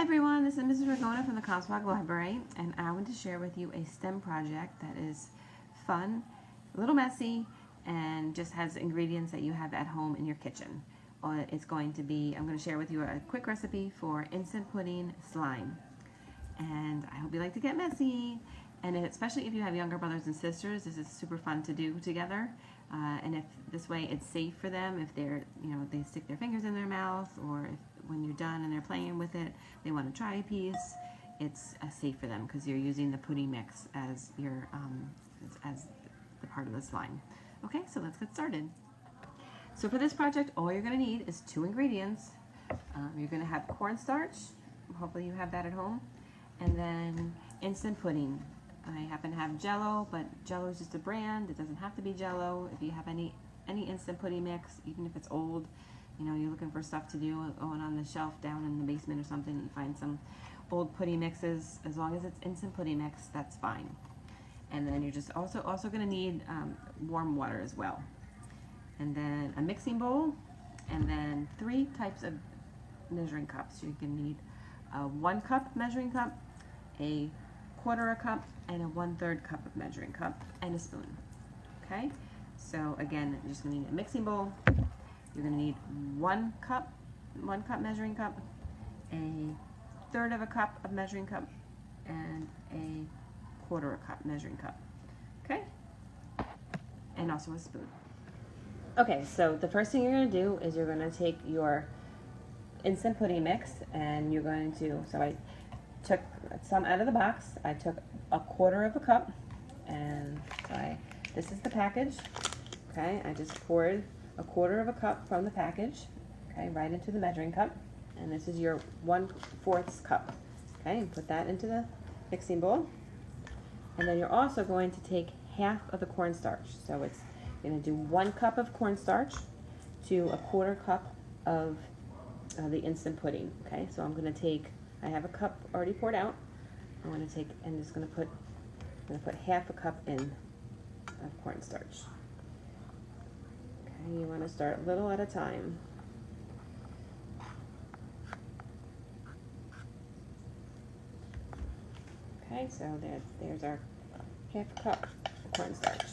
everyone, this is Mrs. Ragona from the Comstock Library, and I want to share with you a STEM project that is fun, a little messy, and just has ingredients that you have at home in your kitchen. I'm going to share with you a quick recipe for instant pudding slime. And I hope you like to get messy. And especially if you have younger brothers and sisters, this is super fun to do together. And if this way it's safe for them, if they stick their fingers in their mouth, or if when you're done and they're playing with it, they want to try a piece, it's safe for them because you're using the pudding mix as as the part of the slime. Okay, so let's get started. So for this project, all you're going to need is 2 ingredients. You're going to have cornstarch. Hopefully you have that at home. And then instant pudding. I happen to have Jell-O, but Jell-O is just a brand. It doesn't have to be Jell-O. If you have any instant pudding mix, even if it's old, you're looking for stuff to do, going on the shelf down in the basement or something, you find some old pudding mixes. As long as it's instant pudding mix, that's fine. And then you're just also going to need warm water as well. And then a mixing bowl, and then 3 types of measuring cups. You can need a 1 cup measuring cup, a 1/4 cup, and a 1/3 cup of measuring cup, and a spoon. Okay, so again, you're just going to need a mixing bowl. You're going to need 1 cup measuring cup, a 1/3 of a cup of measuring cup, and a 1/4 cup measuring cup. Okay, and also a spoon. Okay, so the first thing you're going to do is you're going to take your instant pudding mix, and you're going to, so I took some out of the box. I took a 1/4 of a cup, and this is the package. Okay, I just poured a 1/4 of a cup from the package, okay, right into the measuring cup, and this is your 1/4 cup. Okay, and put that into the mixing bowl, and then you're also going to take half of the cornstarch. So it's going to do 1 cup of cornstarch to a 1/4 cup of the instant pudding. Okay, so I'm going to take, I have a cup already poured out. I'm going to take and just going to put half a cup in of cornstarch. Okay, you want to start a little at a time. Okay, so there's our half a cup of cornstarch.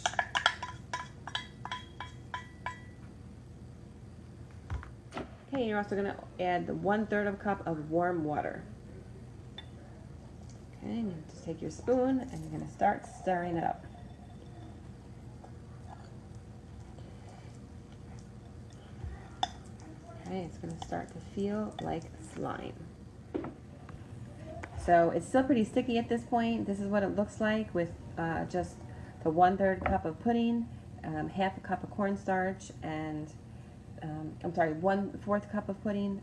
Okay, you're also going to add the 1/3 of a cup of warm water. Okay, and you just take your spoon and you're going to start stirring it up. Okay, it's going to start to feel like slime. So it's still pretty sticky at this point. This is what it looks like with just the 1/3 cup of pudding, half a cup of cornstarch, and 1/4 cup of pudding,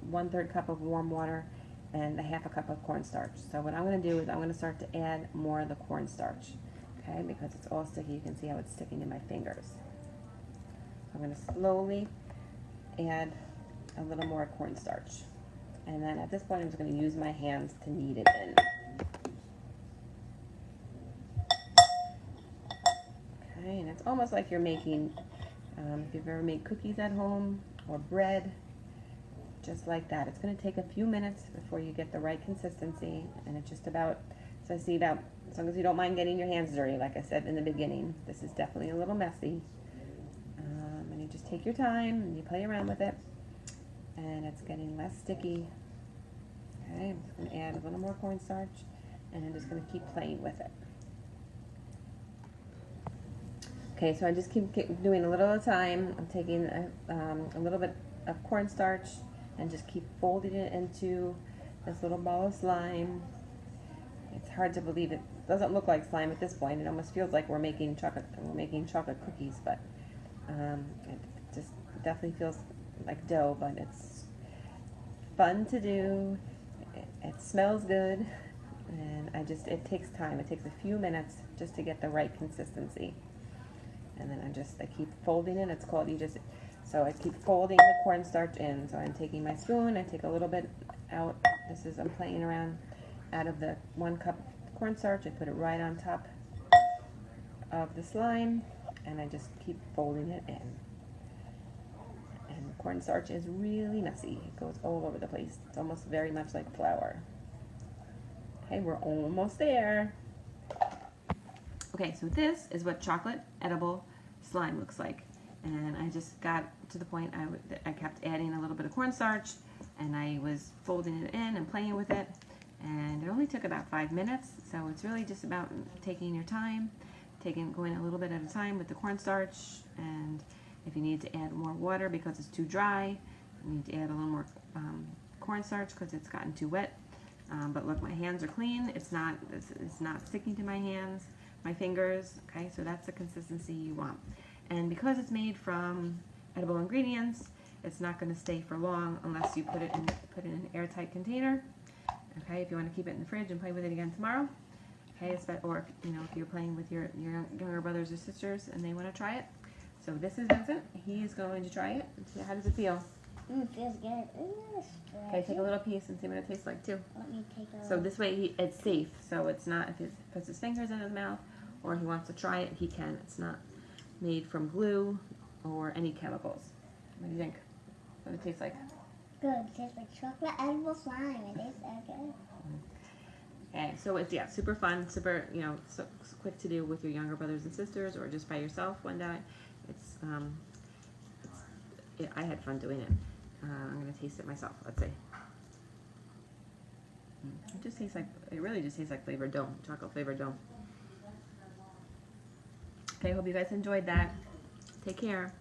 1/3 cup of warm water, and a half a cup of cornstarch. So what I'm going to do is I'm going to start to add more of the cornstarch, okay, because it's all sticky. You can see how it's sticking to my fingers. So I'm going to slowly add a little more cornstarch. And then at this point, I'm just going to use my hands to knead it in. Okay, and it's almost like you're making, if you've ever made cookies at home or bread, just like that. It's going to take a few minutes before you get the right consistency, and it's just about, so I see that, as long as you don't mind getting your hands dirty, like I said in the beginning, this is definitely a little messy. And you just take your time and you play around with it, and it's getting less sticky. Okay, I'm just going to add a little more cornstarch, and I'm just going to keep playing with it. Okay, so I just keep doing a little at a time. I'm taking a little bit of cornstarch and just keep folding it into this little ball of slime. It's hard to believe it doesn't look like slime at this point. It almost feels like we're making chocolate cookies, but it just definitely feels like dough, but it's fun to do. It smells good, and it takes time. It takes a few minutes just to get the right consistency. And then I keep folding it. It's called, so I keep folding the cornstarch in. So I'm taking my spoon, I take a little bit out. I'm playing around out of the 1 cup cornstarch. I put it right on top of the slime, and I just keep folding it in. And Cornstarch is really messy. It goes all over the place. It's almost very much like flour. Okay, we're almost there. Okay, so this is what chocolate edible slime looks like. And I just got to the point I kept adding a little bit of cornstarch, and I was folding it in and playing with it. And it only took about 5 minutes, so it's really just about taking your time, going a little bit at a time with the cornstarch. And if you need to add more water because it's too dry, you need to add a little more cornstarch because it's gotten too wet. But look, my hands are clean. It's not sticking to my hands, my fingers. Okay, so that's the consistency you want. And because it's made from edible ingredients, it's not going to stay for long unless you put it in an airtight container. Okay, if you want to keep it in the fridge and play with it again tomorrow. Okay, or if you're playing with your younger brothers or sisters and they want to try it. So this is Vincent. He is going to try it. See, how does it feel? It feels good. Okay, take a little piece and see what it tastes like too. Let me take a So this way it's safe. So it's not, if he puts his fingers in his mouth or he wants to try it, he can. It's not made from glue or any chemicals. What do you think? What does it taste like? Good. It tastes like chocolate edible slime. It tastes so good. Okay, so it's super fun, super so quick to do with your younger brothers and sisters or just by yourself one day. I had fun doing it. I'm gonna taste it myself. Let's see. It really just tastes like flavored dough, chocolate flavored dough. Okay, hope you guys enjoyed that. Take care.